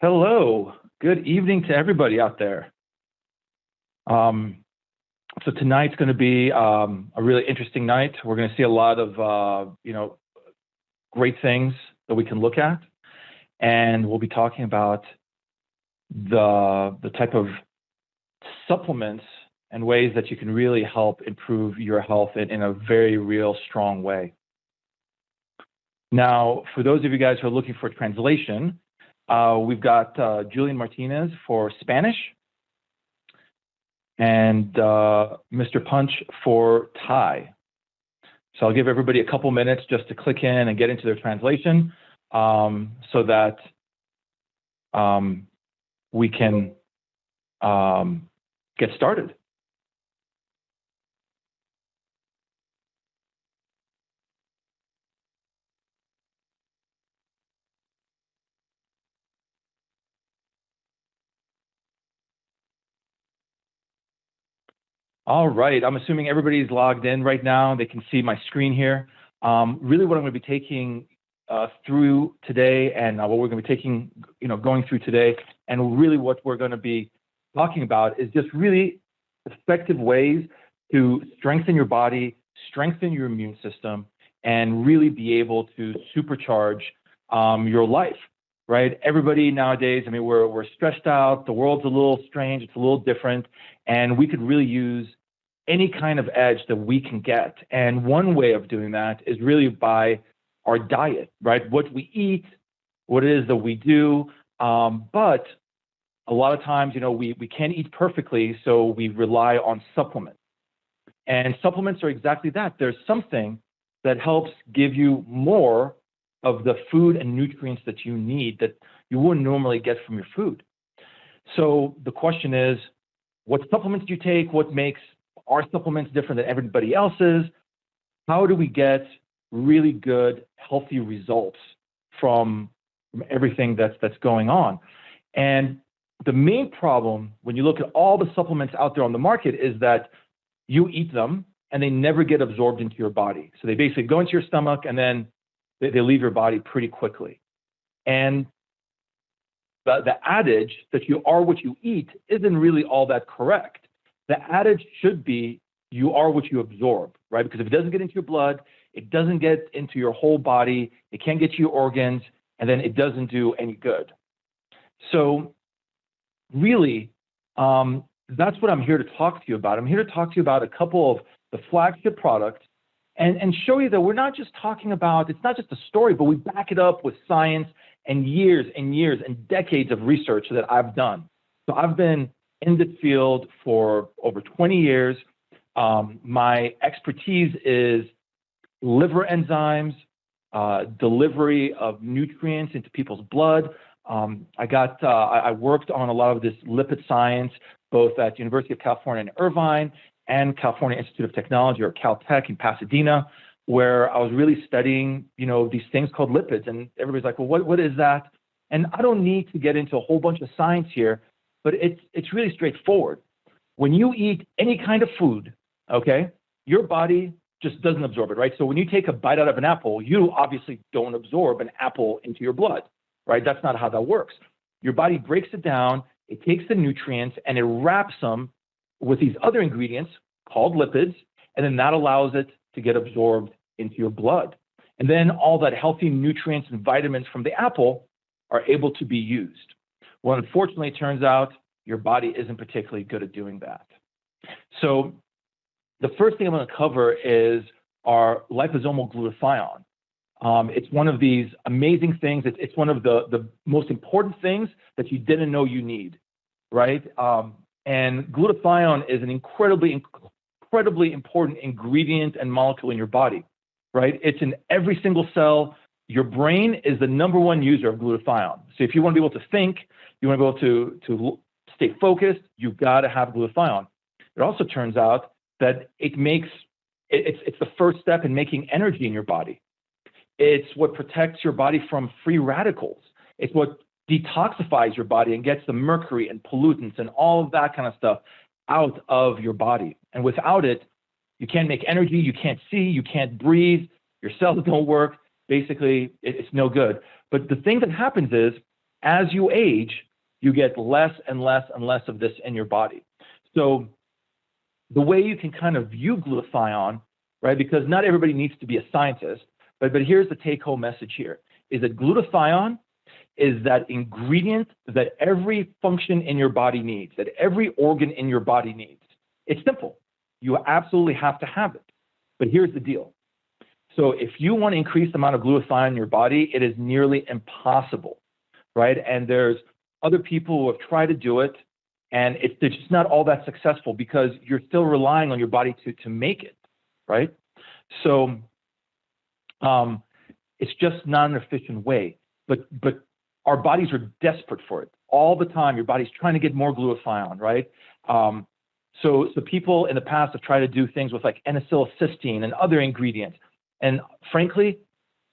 Hello, good evening to everybody out there. So tonight's going to be a really interesting night. We're going to see a lot of great things that we can look at, and we'll be talking about the type of supplements and ways that you can really help improve your health in a very real, strong way. Now, for those of you guys who are looking for a translation, we've got Julian Martinez for Spanish and Mr. Punch for Thai. So I'll give everybody a couple minutes just to click in and get into their translation so that we can get started. All right, I'm assuming everybody's logged in right now. They can see my screen here. Really what I'm going to be taking through today and what we're going to be taking, going through today, and really what we're going to be talking about is just really effective ways to strengthen your body, strengthen your immune system, and really be able to supercharge your life, right? Everybody nowadays, I mean, we're stressed out. The world's a little strange. It's a little different. And we could really use any kind of edge that we can get. And one way of doing that is really by our diet, right? What we eat, what it is that we do. But a lot of times, we can't eat perfectly, so we rely on supplements. And supplements are exactly that. There's something that helps give you more of the food and nutrients that you need that you wouldn't normally get from your food. So the question is, what supplements do you take? What makes our supplements different than everybody else's? How do we get really good, healthy results from everything that's going on? And the main problem when you look at all the supplements out there on the market is that you eat them and they never get absorbed into your body. So they basically go into your stomach and then they leave your body pretty quickly. And the adage that you are what you eat isn't really all that correct. The adage should be you are what you absorb, right? Because if it doesn't get into your blood, it doesn't get into your whole body, it can't get to your organs, and then it doesn't do any good. So really, that's what I'm here to talk to you about. I'm here to talk to you about a couple of the flagship products and show you that we're not just talking about, it's not just a story, but we back it up with science and years and decades of research that I've done. So I've been in this field for over 20 years. My expertise is liver enzymes, delivery of nutrients into people's blood. I worked on a lot of this lipid science, both at University of California in Irvine and California Institute of Technology, or Caltech in Pasadena, where I was really studying, these things called lipids. And everybody's like, well, what is that? And I don't need to get into a whole bunch of science here, but it's really straightforward. When you eat any kind of food, okay, your body just doesn't absorb it, right? So when you take a bite out of an apple, you obviously don't absorb an apple into your blood, right? That's not how that works. Your body breaks it down, it takes the nutrients, and it wraps them with these other ingredients called lipids, and then that allows it to get absorbed into your blood. And then all that healthy nutrients and vitamins from the apple are able to be used. Well, unfortunately, it turns out your body isn't particularly good at doing that. So the first thing I'm going to cover is our liposomal glutathione. It's one of these amazing things. It's one of the most important things that you didn't know you need, right? And glutathione is an incredibly important ingredient and molecule in your body, right? It's in every single cell. Your brain is the #1 user of glutathione. So if you want to be able to think, you want to be able to stay focused, you've got to have glutathione. It also turns out that it's the first step in making energy in your body. It's what protects your body from free radicals. It's what detoxifies your body and gets the mercury and pollutants and all of that kind of stuff out of your body. And without it, you can't make energy, you can't see, you can't breathe, your cells don't work. Basically, it's no good. But the thing that happens is, as you age, you get less and less and less of this in your body. So the way you can kind of view glutathione, right, because not everybody needs to be a scientist, but here's the take-home message here, is that glutathione is that ingredient that every function in your body needs, that every organ in your body needs. It's simple. You absolutely have to have it. But here's the deal. So if you want to increase the amount of glutathione in your body, it is nearly impossible, right? And there's other people who have tried to do it, and it's just not all that successful because you're still relying on your body to make it, right? So it's just not an efficient way. But our bodies are desperate for it all the time. Your body's trying to get more glutathione, right? So people in the past have tried to do things with like N-acetylcysteine and other ingredients. And frankly,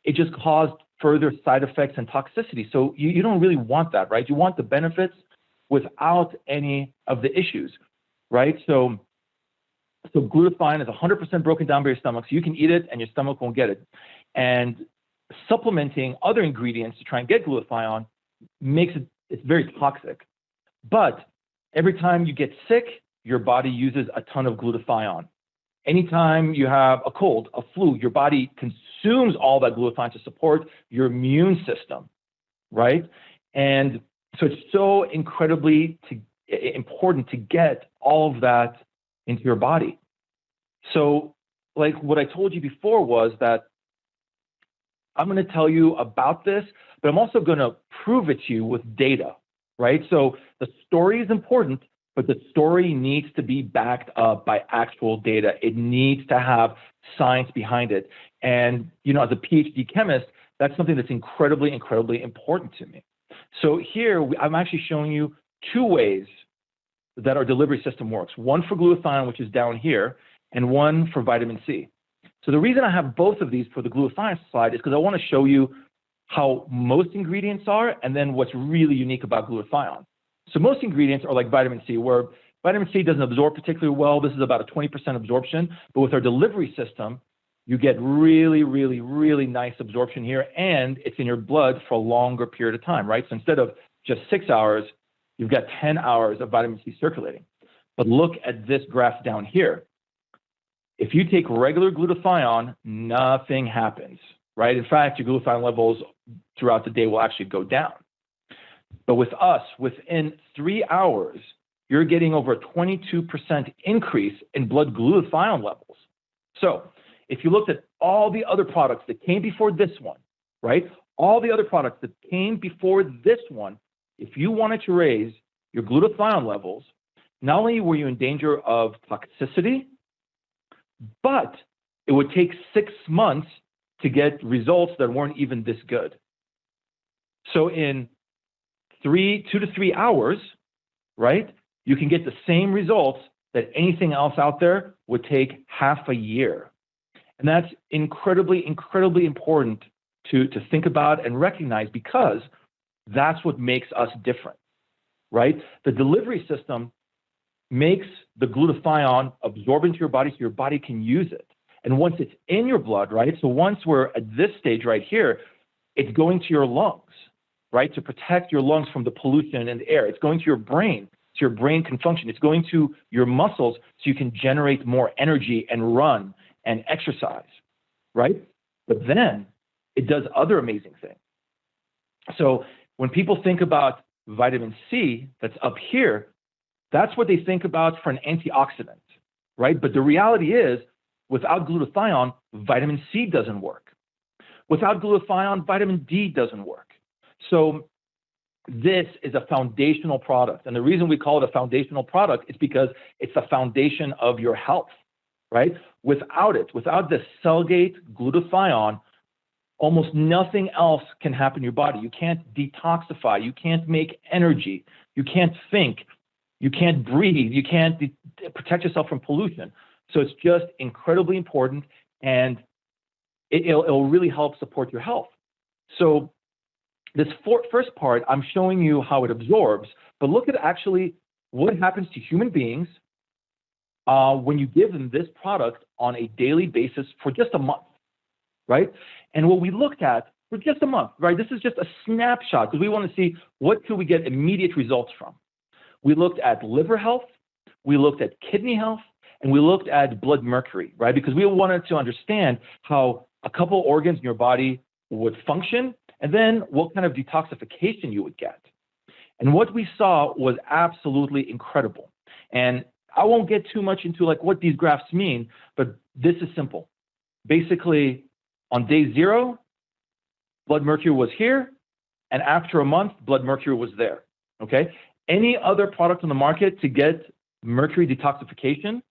it just caused further side effects and toxicity. So you don't really want that, right? You want the benefits without any of the issues, right? So glutathione is 100% broken down by your stomach, so you can eat it and your stomach won't get it. And supplementing other ingredients to try and get glutathione makes it's very toxic. But every time you get sick, your body uses a ton of glutathione. Anytime you have a cold, a flu, your body consumes all that glutathione to support your immune system, right? And so it's so incredibly important to get all of that into your body. So like what I told you before was that I'm going to tell you about this, but I'm also going to prove it to you with data, right? So the story is important, but the story needs to be backed up by actual data. It needs to have science behind it. And, you know, as a PhD chemist, that's something that's incredibly, incredibly important to me. So here, I'm actually showing you two ways that our delivery system works. One for glutathione, which is down here, and one for vitamin C. So the reason I have both of these for the glutathione slide is because I want to show you how most ingredients are and then what's really unique about glutathione. So most ingredients are like vitamin C, where vitamin C doesn't absorb particularly well. This is about a 20% absorption. But with our delivery system, you get really, really, really nice absorption here, and it's in your blood for a longer period of time, right? So instead of just 6 hours, you've got 10 hours of vitamin C circulating. But look at this graph down here. If you take regular glutathione, nothing happens, right? In fact, your glutathione levels throughout the day will actually go down. But with us, within 3 hours, you're getting over a 22% increase in blood glutathione levels. So if you looked at all the other products that came before this one, right? All the other products that came before this one, if you wanted to raise your glutathione levels, not only were you in danger of toxicity, but it would take 6 months to get results that weren't even this good. So in 2 to 3 hours, right, you can get the same results that anything else out there would take half a year. And that's incredibly, incredibly important to think about and recognize, because that's what makes us different, right? The delivery system makes the glutathione absorb into your body so your body can use it. And once it's in your blood, right, so once we're at this stage right here, it's going to your lungs, right, to protect your lungs from the pollution and the air. It's going to your brain so your brain can function. It's going to your muscles so you can generate more energy and run and exercise, right? But then it does other amazing things. So when people think about vitamin C that's up here, that's what they think about for an antioxidant, right? But the reality is, without glutathione, vitamin C doesn't work. Without glutathione, vitamin D doesn't work. So this is a foundational product. And the reason we call it a foundational product is because it's the foundation of your health, right? Without it, without the cellgate glutathione, almost nothing else can happen in your body. You can't detoxify. You can't make energy. You can't think. You can't breathe. You can't protect yourself from pollution. So it's just incredibly important, and it'll really help support your health. So this first part, I'm showing you how it absorbs, but look at actually what happens to human beings when you give them this product on a daily basis for just a month, right? And what we looked at for just a month, right? This is just a snapshot because we want to see what can we get immediate results from. We looked at liver health, we looked at kidney health, and we looked at blood mercury, right? Because we wanted to understand how a couple organs in your body would function, and then what kind of detoxification you would get. And what we saw was absolutely incredible. And I won't get too much into like what these graphs mean, but this is simple. Basically, on day 0, blood mercury was here, and after a month, blood mercury was there, okay? Any other product on the market to get mercury detoxification,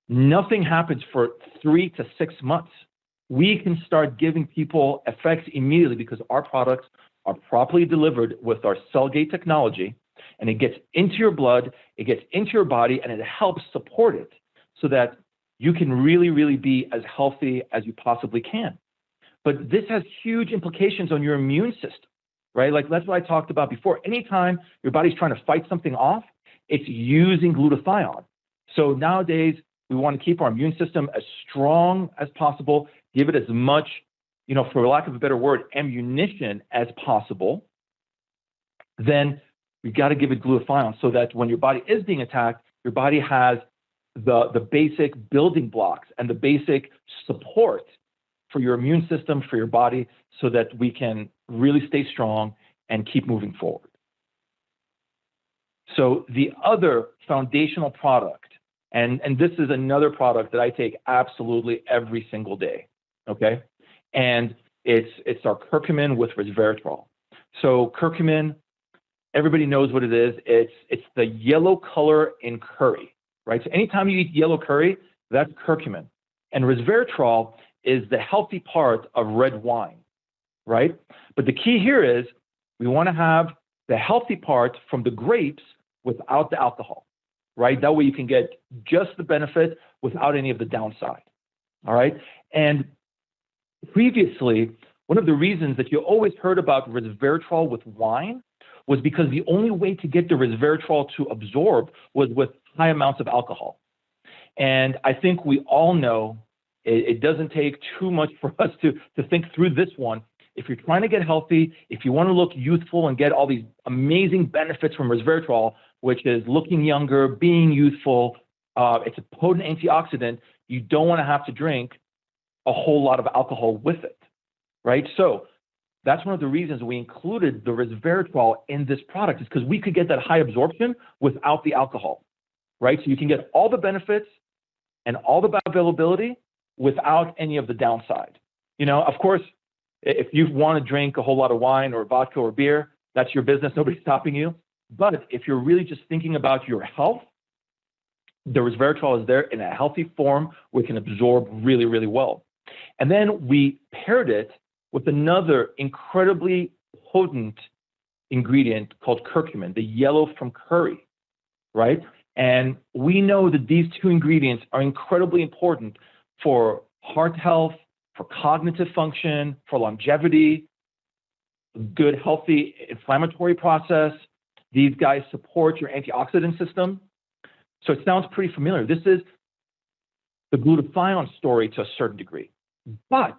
nothing happens for 3 to 6 months. We can start giving people effects immediately because our products are properly delivered with our cell gate technology, and it gets into your blood, it gets into your body, and it helps support it so that you can really, really be as healthy as you possibly can. But this has huge implications on your immune system, right? Like that's what I talked about before. Anytime your body's trying to fight something off, it's using glutathione. So nowadays, we want to keep our immune system as strong as possible, give it as much, for lack of a better word, ammunition as possible. Then we got to give it glutathione so that when your body is being attacked, your body has the basic building blocks and the basic support for your immune system, for your body, so that we can really stay strong and keep moving forward. So the other foundational product, and this is another product that I take absolutely every single day, okay? And it's our curcumin with resveratrol. So curcumin, everybody knows what it is. It's the yellow color in curry, right? So anytime you eat yellow curry, that's curcumin. And resveratrol is the healthy part of red wine, right? But the key here is we want to have the healthy part from the grapes without the alcohol, right? That way you can get just the benefit without any of the downside, all right? And previously, one of the reasons that you always heard about resveratrol with wine was because the only way to get the resveratrol to absorb was with high amounts of alcohol. And I think we all know it doesn't take too much for us to think through this one. If you're trying to get healthy, if you want to look youthful and get all these amazing benefits from resveratrol, which is looking younger, being youthful, it's a potent antioxidant, you don't want to have to drink a whole lot of alcohol with it, right? So that's one of the reasons we included the resveratrol in this product, is because we could get that high absorption without the alcohol, right? So you can get all the benefits and all the bioavailability without any of the downside. Of course, if you want to drink a whole lot of wine or vodka or beer, that's your business, nobody's stopping you. But if you're really just thinking about your health, the resveratrol is there in a healthy form where it can absorb really, really well. And then we paired it with another incredibly potent ingredient called curcumin, the yellow from curry, right? And we know that these two ingredients are incredibly important for heart health, for cognitive function, for longevity, good, healthy inflammatory process. These guys support your antioxidant system. So it sounds pretty familiar. This is the glutathione story to a certain degree. But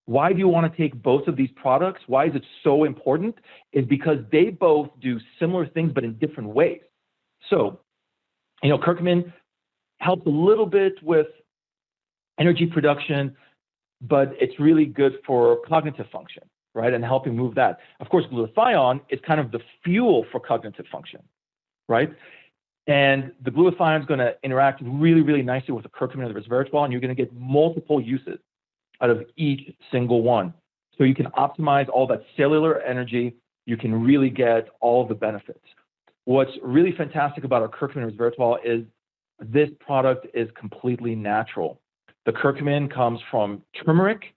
why do you want to take both of these products? Why is it so important? Is because they both do similar things, but in different ways. So, curcumin helps a little bit with energy production, but it's really good for cognitive function, right? And helping move that. Of course, glutathione is kind of the fuel for cognitive function, right? And the glutathione is going to interact really, really nicely with the curcumin and the resveratrol, and you're going to get multiple uses out of each single one. So you can optimize all that cellular energy. You can really get all the benefits. What's really fantastic about our curcumin and resveratrol is this product is completely natural. The curcumin comes from turmeric.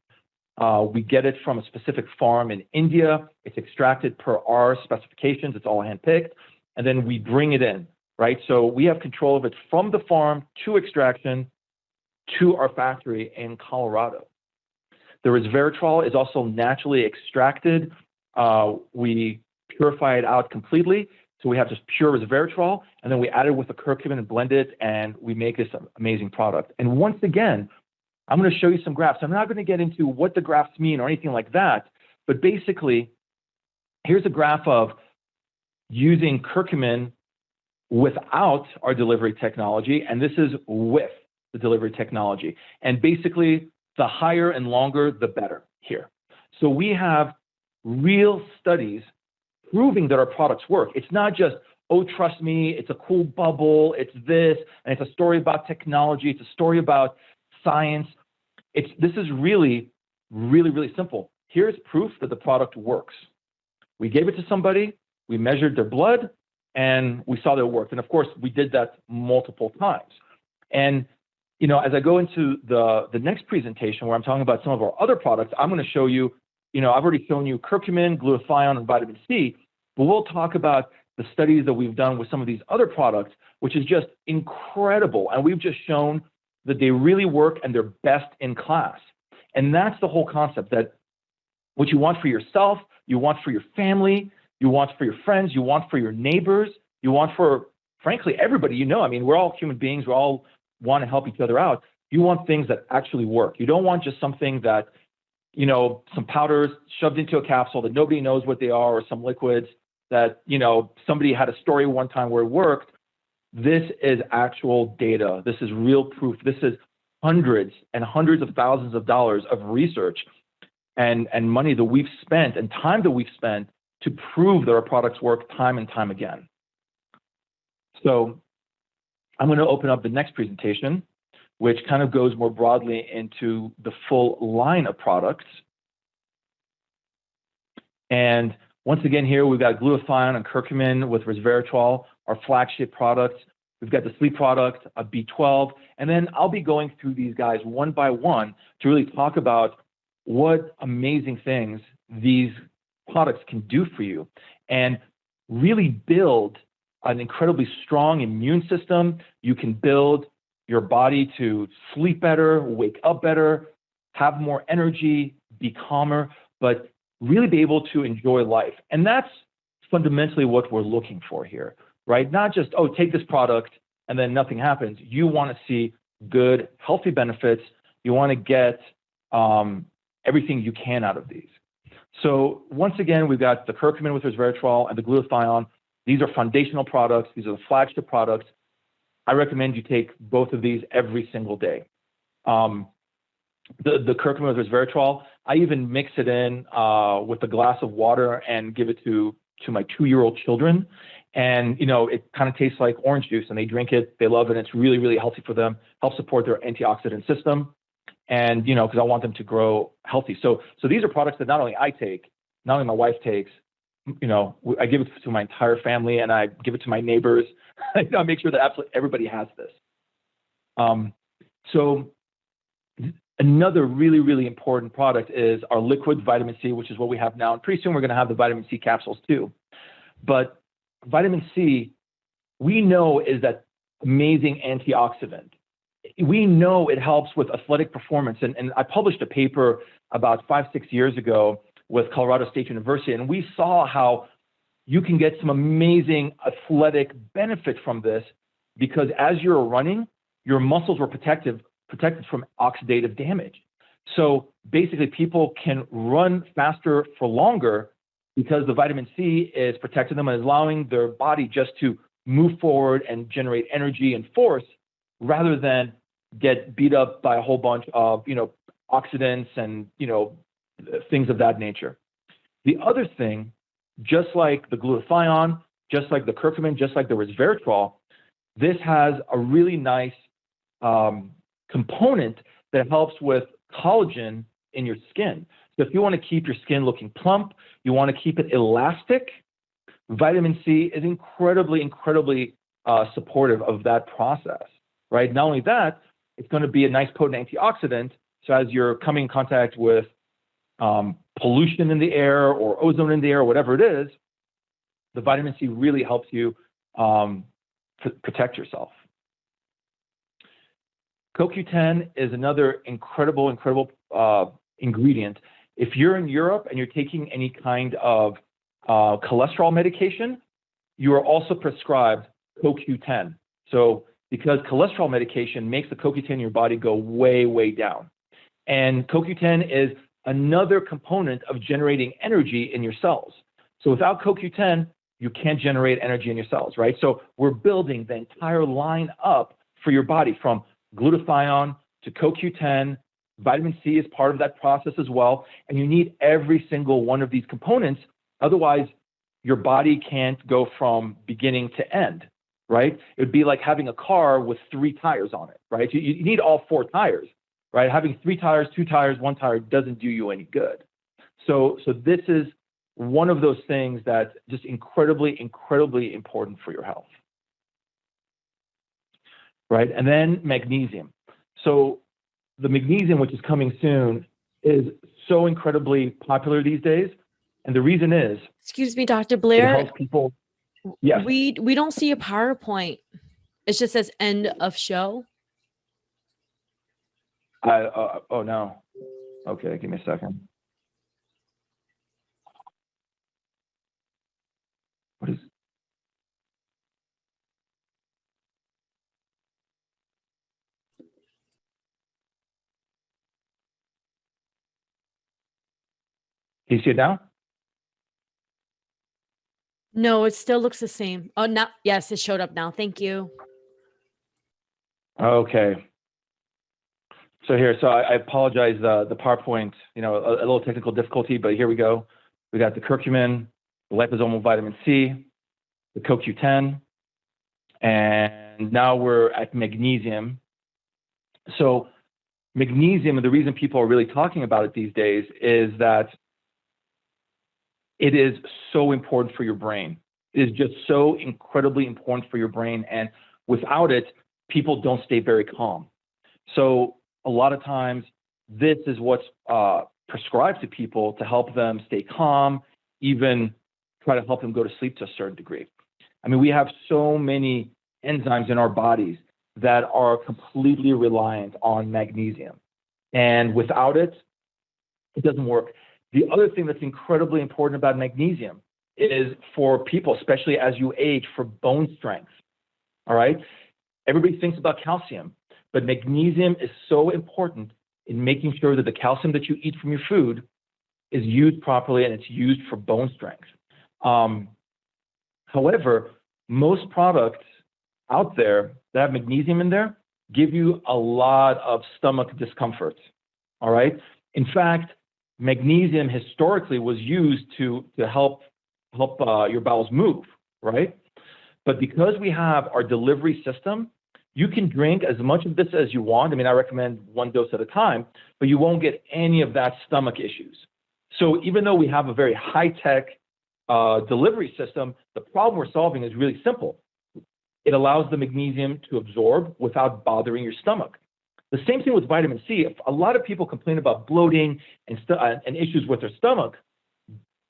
We get it from a specific farm in India. It's extracted per our specifications. It's all handpicked. And then we bring it in, right? So we have control of it from the farm to extraction to our factory in Colorado. The resveratrol is also naturally extracted. We purify it out completely. So we have just pure resveratrol, and then we add it with the curcumin and blend it, and we make this amazing product. And once again, I'm going to show you some graphs. I'm not going to get into what the graphs mean or anything like that, but basically, here's a graph of using curcumin without our delivery technology, and this is with the delivery technology. And basically, the higher and longer, the better here. So we have real studies proving that our products work. It's not just, oh, trust me, it's a cool bubble, it's this, and it's a story about technology, it's a story about science. This is really, really, really simple. Here's proof that the product works. We gave it to somebody, we measured their blood, and we saw that it worked. And of course, we did that multiple times. And you know, as I go into the next presentation where I'm talking about some of our other products, I'm going to show you, you know, I've already shown you curcumin, glutathione, and vitamin C, but we'll talk about the studies that we've done with some of these other products, which is just incredible. And we've just shown that they really work and they're best in class. And that's the whole concept, that what you want for yourself, you want for your family, you want for your friends, you want for your neighbors, you want for, frankly, everybody you know. I mean, we're all human beings, we all want to help each other out. You want things that actually work. You don't want just something that, you know, some powders shoved into a capsule that nobody knows what they are, or some liquids that, you know, somebody had a story one time where it worked. This is actual data. This is real proof. This is hundreds and hundreds of thousands of dollars of research and money that we've spent and time that we've spent to prove that our products work time and time again. So I'm going to open up the next presentation, which kind of goes more broadly into the full line of products. And once again, here we've got glutathione and curcumin with resveratrol, our flagship products. We've got the sleep product, a B12, and then I'll be going through these guys one by one to really talk about what amazing things these products can do for you and really build an incredibly strong immune system. You can build your body to sleep better, wake up better, have more energy, be calmer, but really be able to enjoy life. And that's fundamentally what we're looking for here, right? Not just, oh, take this product and then nothing happens. You want to see good, healthy benefits. You want to get everything you can out of these. So once again, we've got the curcumin with resveratrol and the glutathione. These are foundational products. These are the flagship products. I recommend you take both of these every single day. The curcumin with resveratrol, I even mix it in with a glass of water and give it to my 2-year-old children. And, you know, it kind of tastes like orange juice, and they drink it. They love it. It's really, really healthy for them, helps support their antioxidant system. And, you know, because I want them to grow healthy. So these are products that not only I take, not only my wife takes, you know, I give it to my entire family, and I give it to my neighbors. I make sure that absolutely everybody has this. So another really, really important product is our liquid vitamin C, which is what we have now. And pretty soon we're going to have the vitamin C capsules too. But vitamin C, we know, is that amazing antioxidant. We know it helps with athletic performance. And I published a paper about 5-6 years ago with Colorado State University, and we saw how you can get some amazing athletic benefit from this, because as you're running, your muscles were protected from oxidative damage. So basically, people can run faster for longer because the vitamin C is protecting them and allowing their body just to move forward and generate energy and force, rather than get beat up by a whole bunch of, you know, oxidants and, you know, things of that nature. The other thing, just like the glutathione, just like the curcumin, just like the resveratrol, this has a really nice component that helps with collagen in your skin. So if you want to keep your skin looking plump, you want to keep it elastic, vitamin C is incredibly, incredibly supportive of that process, right? Not only that, it's going to be a nice potent antioxidant. So as you're coming in contact with pollution in the air or ozone in the air, or whatever it is, the vitamin C really helps you protect yourself. CoQ10 is another incredible ingredient. If you're in Europe and you're taking any kind of cholesterol medication, you are also prescribed CoQ10. So because cholesterol medication makes the CoQ10 in your body go way, way down. And CoQ10 is another component of generating energy in your cells. So without CoQ10, you can't generate energy in your cells, right? So we're building the entire line up for your body, from glutathione to CoQ10. Vitamin C is part of that process as well. And you need every single one of these components. Otherwise, your body can't go from beginning to end, right? It would be like having a car with 3 tires on it, right? You need all 4 tires, right? Having 3 tires, 2 tires, 1 tire doesn't do you any good. So this is one of those things that's just incredibly, incredibly important for your health, right? And then magnesium. So the magnesium, which is coming soon, is so incredibly popular these days. And the reason is, excuse me, Dr. Blair, it helps people. Yeah. We don't see a PowerPoint. It just says end of show. Oh no. Okay, give me a second. What is? Do you see it now? No, it still looks the same. Oh, now, yes, it showed up now. Thank you. Okay. So here, I apologize, the PowerPoint, a little technical difficulty, but here we go. We got the curcumin, the liposomal vitamin C, the CoQ10, and now we're at magnesium. So magnesium, and the reason people are really talking about it these days is that it is so important for your brain. It is just so incredibly important for your brain, and without it, people don't stay very calm. So a lot of times, this is what's prescribed to people to help them stay calm, even try to help them go to sleep to a certain degree. I mean, we have so many enzymes in our bodies that are completely reliant on magnesium. And without it, it doesn't work. The other thing that's incredibly important about magnesium is for people, especially as you age, for bone strength. All right? Everybody thinks about calcium, but magnesium is so important in making sure that the calcium that you eat from your food is used properly and it's used for bone strength. However, most products out there that have magnesium in there give you a lot of stomach discomfort. All right? In fact, magnesium historically was used to help your bowels move, right? But because we have our delivery system, you can drink as much of this as you want. I mean, I recommend 1 dose at a time, but you won't get any of that stomach issues. So even though we have a very high-tech delivery system, the problem we're solving is really simple. It allows the magnesium to absorb without bothering your stomach. The same thing with vitamin C. A lot of people complain about bloating and issues with their stomach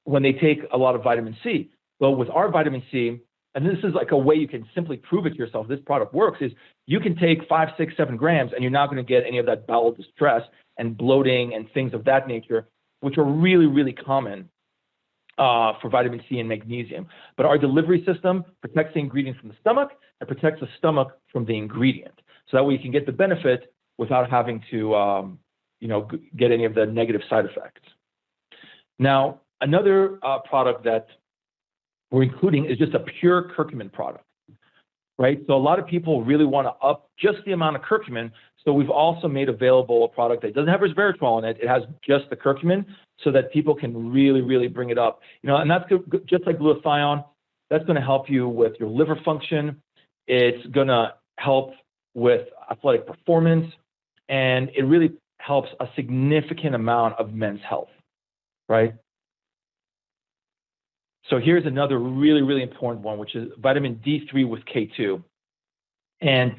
when they take a lot of vitamin C. Well, with our vitamin C, and this is like a way you can simply prove it to yourself, this product works, is you can take 5, 6, 7 grams and you're not going to get any of that bowel distress and bloating and things of that nature, which are really, really common for vitamin C and magnesium. But our delivery system protects the ingredient from the stomach and protects the stomach from the ingredient. So that way you can get the benefit without having to get any of the negative side effects. Now, another product that we're including is just a pure curcumin product, right? So a lot of people really want to up just the amount of curcumin. So we've also made available a product that doesn't have resveratrol in it. It has just the curcumin so that people can really, really bring it up. And that's good, just like glutathione, that's going to help you with your liver function. It's going to help with athletic performance, and it really helps a significant amount of men's health, right? So here's another really, really important one, which is vitamin D3 with K2. And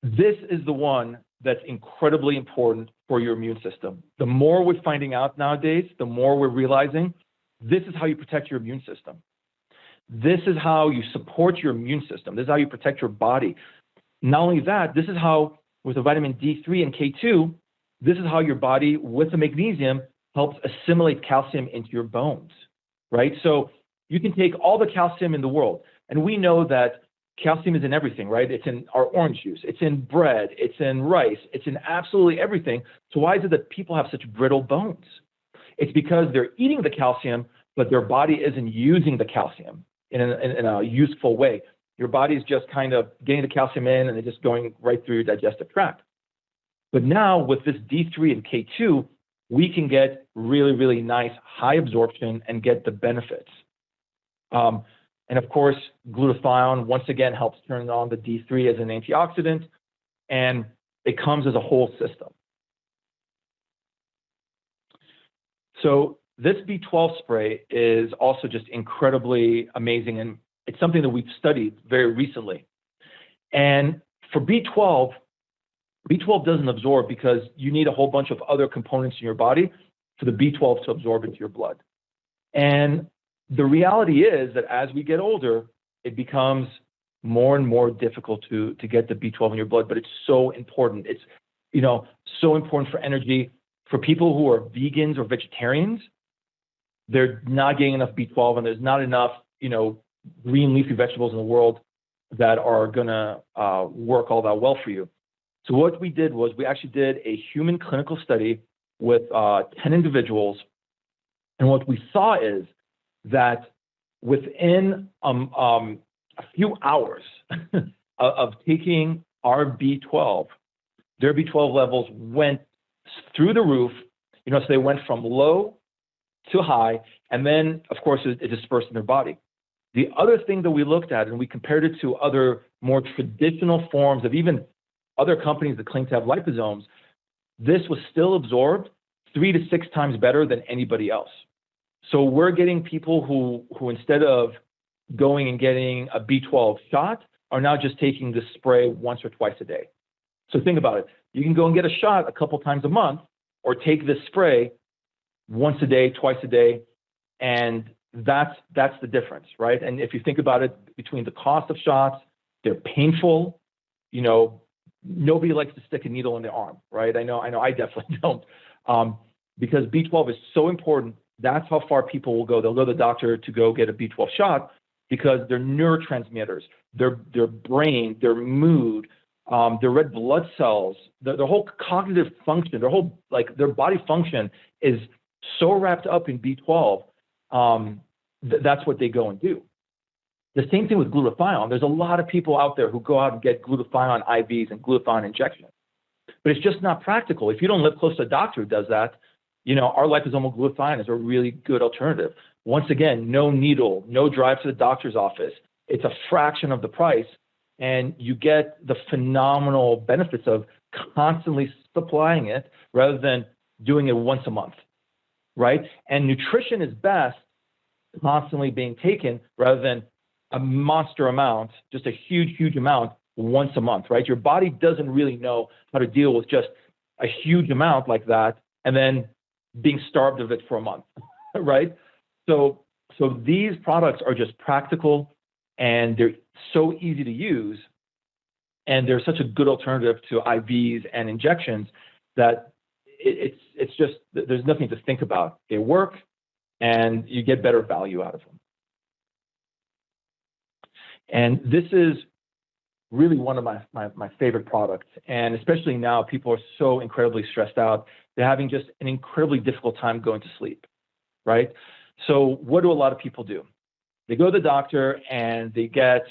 this is the one that's incredibly important for your immune system. The more we're finding out nowadays, the more we're realizing this is how you protect your immune system. This is how you support your immune system. This is how you protect your body. Not only that, this is how, with the vitamin D3 and K2, this is how your body, with the magnesium, helps assimilate calcium into your bones, right? So you can take all the calcium in the world. And we know that calcium is in everything, right? It's in our orange juice, it's in bread, it's in rice, it's in absolutely everything. So why is it that people have such brittle bones? It's because they're eating the calcium, but their body isn't using the calcium in a useful way. Your body's just kind of getting the calcium in and it's just going right through your digestive tract. But now with this D3 and K2, we can get really, really nice high absorption and get the benefits. And of course, glutathione once again helps turn on the D3 as an antioxidant, and it comes as a whole system. So this B12 spray is also just incredibly amazing, and it's something that we've studied very recently. And for B12 doesn't absorb because you need a whole bunch of other components in your body for the B12 to absorb into your blood. And the reality is that as we get older, it becomes more and more difficult to get the B12 in your blood, but it's so important. It's, so important for energy. For people who are vegans or vegetarians, they're not getting enough B12, and there's not enough, green leafy vegetables in the world that are gonna work all that well for you. So what we did was we actually did a human clinical study with 10 individuals, and what we saw is that within a few hours of taking our B12, their B12 levels went through the roof, so they went from low to high, and then, of course, it dispersed in their body. The other thing that we looked at, and we compared it to other more traditional forms of even other companies that claim to have liposomes, this was still absorbed 3 to 6 times better than anybody else. So we're getting people who instead of going and getting a B12 shot are now just taking this spray once or twice a day. So think about it. You can go and get a shot a couple times a month, or take this spray once a day, twice a day, and that's the difference, right? And if you think about it, between the cost of shots, they're painful. Nobody likes to stick a needle in their arm, right? I know I definitely don't, because B12 is so important. That's how far people will go. They'll go to the doctor to go get a B12 shot because their neurotransmitters, their brain, their mood, their red blood cells, their whole cognitive function, their body function is so wrapped up in B12. That's what they go and do. The same thing with glutathione. There's a lot of people out there who go out and get glutathione IVs and glutathione injections, but it's just not practical. If you don't live close to a doctor who does that, our liposomal glutathione is a really good alternative. Once again, no needle, no drive to the doctor's office. It's a fraction of the price, and you get the phenomenal benefits of constantly supplying it rather than doing it once a month, right? And nutrition is best constantly being taken rather than a monster amount, just a huge amount once a month, right? Your body doesn't really know how to deal with just a huge amount like that and then being starved of it for a month, right? So these products are just practical, and they're so easy to use, and they're such a good alternative to IVs and injections that it's just, there's nothing to think about. They work, and you get better value out of them. And this is really one of my favorite products. And especially now, people are so incredibly stressed out. They're having just an incredibly difficult time going to sleep, right? So what do a lot of people do? They go to the doctor and they get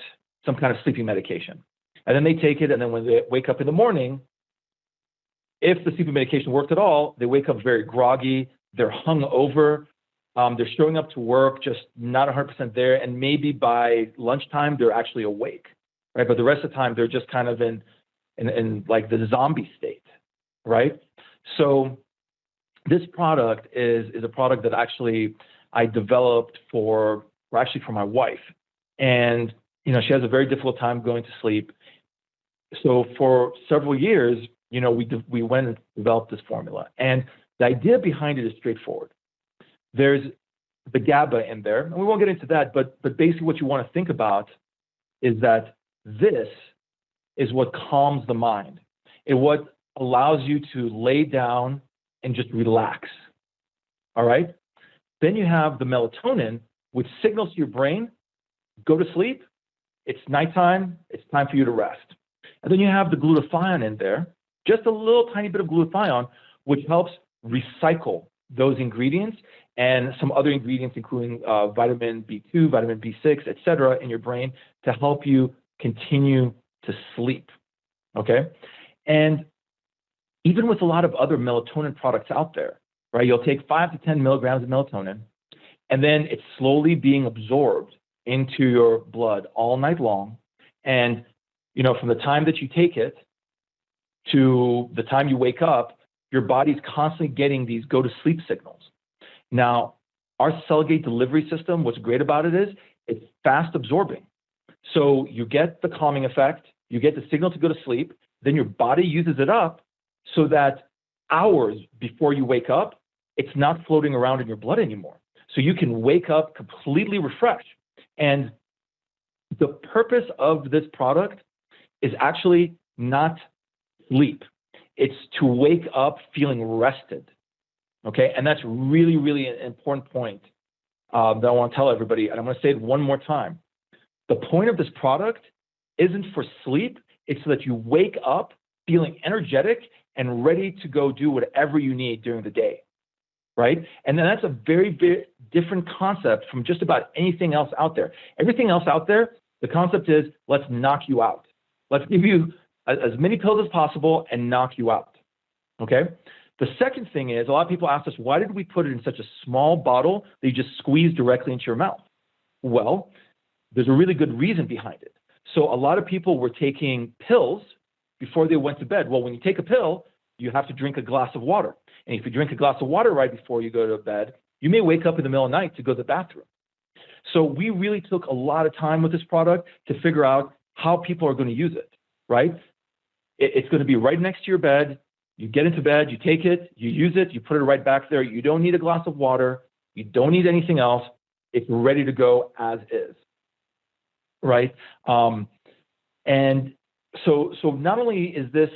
some kind of sleeping medication. And then they take it, and then when they wake up in the morning, if the sleeping medication worked at all, they wake up very groggy, they're hungover, they're showing up to work just not 100% there, and maybe by lunchtime they're actually awake, right? But the rest of the time they're just kind of in like the zombie state, right? So this product is a product that actually I developed for my wife, and she has a very difficult time going to sleep. So for several years, we went and developed this formula, and the idea behind it is straightforward. There's the GABA in there, and we won't get into that, but basically what you want to think about is that this is what calms the mind. It what allows you to lay down and just relax, all right? Then you have the melatonin, which signals to your brain, go to sleep, it's nighttime, it's time for you to rest. And then you have the glutathione in there, just a little tiny bit of glutathione, which helps recycle those ingredients and some other ingredients, including vitamin B2, vitamin B6, et cetera, in your brain to help you continue to sleep, okay? And even with a lot of other melatonin products out there, right, you'll take 5 to 10 milligrams of melatonin, and then it's slowly being absorbed into your blood all night long. And, you know, from the time that you take it to the time you wake up, your body's constantly getting these go to sleep signals. Now, our cell gate delivery system, what's great about it is it's fast absorbing. So you get the calming effect, you get the signal to go to sleep, then your body uses it up so that hours before you wake up, it's not floating around in your blood anymore. So you can wake up completely refreshed. And the purpose of this product is actually not sleep. It's to wake up feeling rested, okay? And that's really, really an important point that I want to tell everybody, and I'm going to say it one more time. The point of this product isn't for sleep. It's so that you wake up feeling energetic and ready to go do whatever you need during the day, right? And then that's a very, very different concept from just about anything else out there. Everything else out there, the concept is let's knock you out. Let's give you as many pills as possible and knock you out, okay? The second thing is, a lot of people ask us, why did we put it in such a small bottle that you just squeeze directly into your mouth? Well, there's a really good reason behind it. So a lot of people were taking pills before they went to bed. Well, when you take a pill, you have to drink a glass of water. And if you drink a glass of water right before you go to bed, you may wake up in the middle of the night to go to the bathroom. So we really took a lot of time with this product to figure out how people are going to use it, right? It's going to be right next to your bed. You get into bed, you take it, you use it, you put it right back there. You don't need a glass of water. You don't need anything else. It's ready to go as is, right? And so not only is this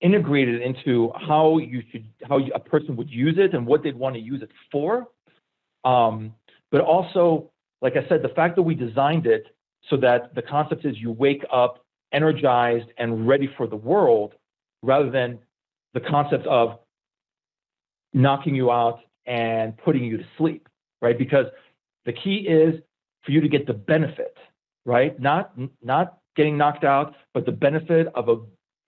integrated into how a person would use it and what they'd want to use it for, but also, like I said, the fact that we designed it so that the concept is you wake up energized and ready for the world, rather than the concept of knocking you out and putting you to sleep, right? Because the key is for you to get the benefit, right? Not getting knocked out, but the benefit of a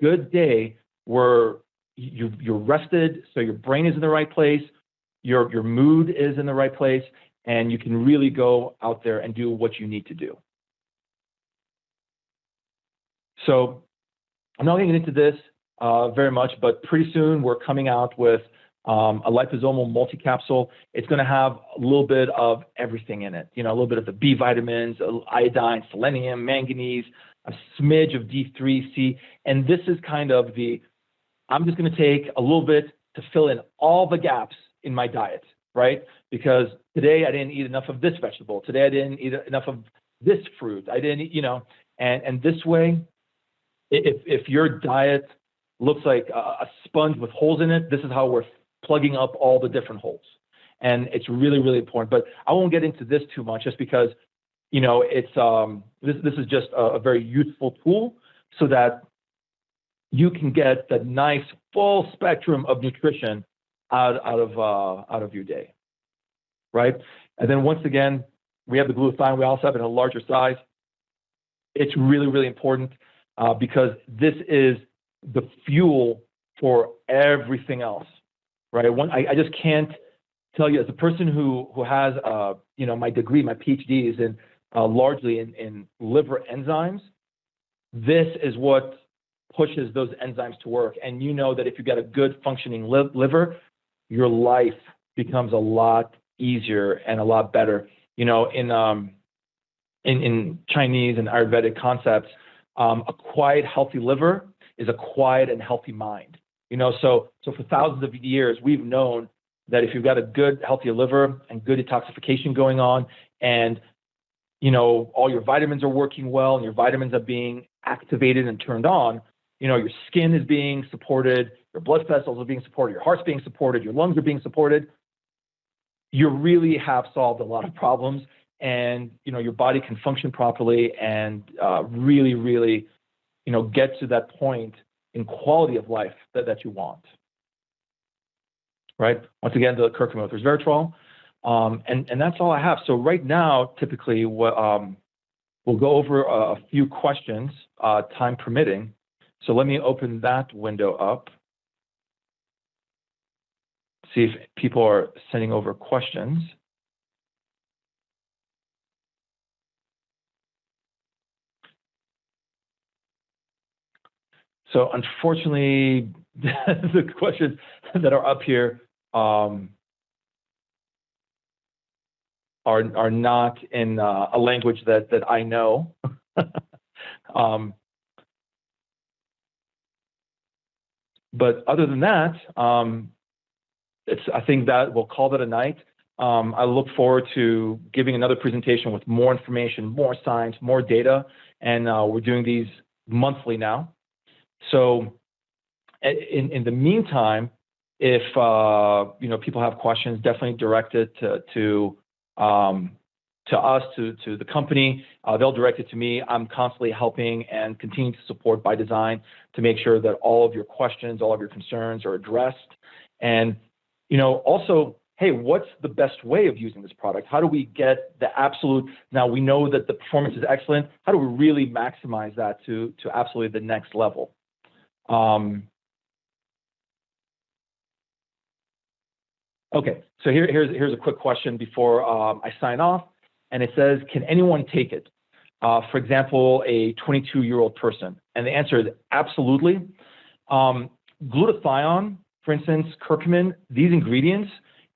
good day where you're rested, so your brain is in the right place, your mood is in the right place, and you can really go out there and do what you need to do. So I'm not going to get into this very much, but pretty soon we're coming out with a liposomal multi-capsule. It's going to have a little bit of everything in it, you know, a little bit of the B vitamins, iodine, selenium, manganese, a smidge of D3, C, and this is kind of I'm just going to take a little bit to fill in all the gaps in my diet, right? Because today I didn't eat enough of this vegetable. Today I didn't eat enough of this fruit. I didn't eat, you know, and this way, if your diet looks like a sponge with holes in it, this is how we're plugging up all the different holes. And it's really, really important. But I won't get into this too much just because, you know, it's this is just a very useful tool so that you can get the nice full spectrum of nutrition out of your day, right? And then once again, we have the glutathione. We also have it in a larger size. It's really, really important because this is the fuel for everything else, right? I just can't tell you, as a person who has you know, my degree, my PhD is in largely in liver enzymes. This is what pushes those enzymes to work. And you know that if you've got a good functioning liver, your life becomes a lot easier and a lot better. You know, in Chinese and Ayurvedic concepts, a quiet, healthy liver is a quiet and healthy mind. You know, so for thousands of years, we've known that if you've got a good, healthy liver and good detoxification going on, and you know, all your vitamins are working well and your vitamins are being activated and turned on, you know, your skin is being supported, your blood vessels are being supported, your heart's being supported, your lungs are being supported, you really have solved a lot of problems. and your body can function properly and really, really, get to that point in quality of life that you want. Right? Once again, the Curcumin Resveratrol, and that's all I have. So right now, typically, we'll go over a few questions, time permitting. So let me open that window up. See if people are sending over questions. So unfortunately, the questions that are up here are not in a language that I know. But other than that, I think that we'll call that a night. I look forward to giving another presentation with more information, more science, more data, and we're doing these monthly now. So in the meantime, if people have questions, definitely direct it to us, to the company. They'll direct it to me. I'm constantly helping and continuing to support ByDzyne to make sure that all of your questions, all of your concerns are addressed. And also, hey, what's the best way of using this product? How do we get the absolute? Now we know that the performance is excellent. How do we really maximize that to absolutely the next level? Okay, so here's a quick question before I sign off, and it says, can anyone take it? For example, a 22-year-old person, and the answer is absolutely. Glutathione, for instance, curcumin, these ingredients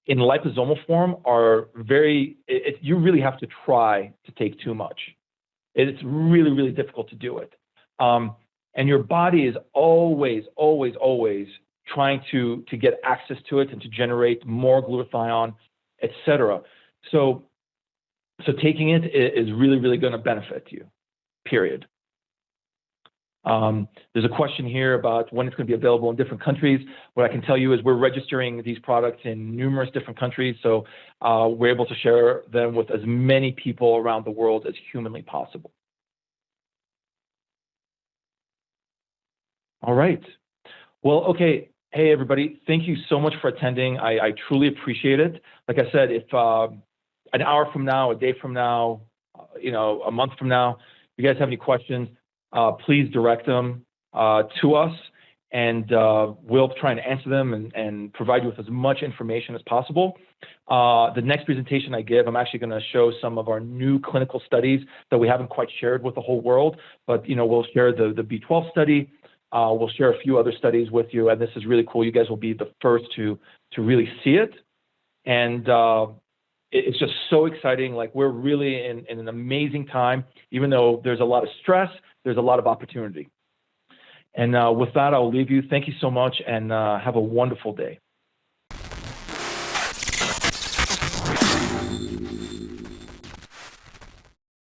in liposomal form are you really have to try to take too much. It's really, really difficult to do it. And your body is always, always, always trying to get access to it and to generate more glutathione, et cetera. So taking it is really, really going to benefit you, period. There's a question here about when it's going to be available in different countries. What I can tell you is we're registering these products in numerous different countries, so we're able to share them with as many people around the world as humanly possible. All right. Well, okay. Hey, everybody. Thank you so much for attending. I truly appreciate it. Like I said, if an hour from now, a day from now, a month from now, if you guys have any questions, please direct them to us, and we'll try and answer them and provide you with as much information as possible. The next presentation I give, I'm actually going to show some of our new clinical studies that we haven't quite shared with the whole world, but we'll share the B12 study. We'll share a few other studies with you, and this is really cool. You guys will be the first to really see it, and it's just so exciting. Like, we're really in an amazing time. Even though there's a lot of stress, there's a lot of opportunity. And with that, I'll leave you. Thank you so much, and have a wonderful day.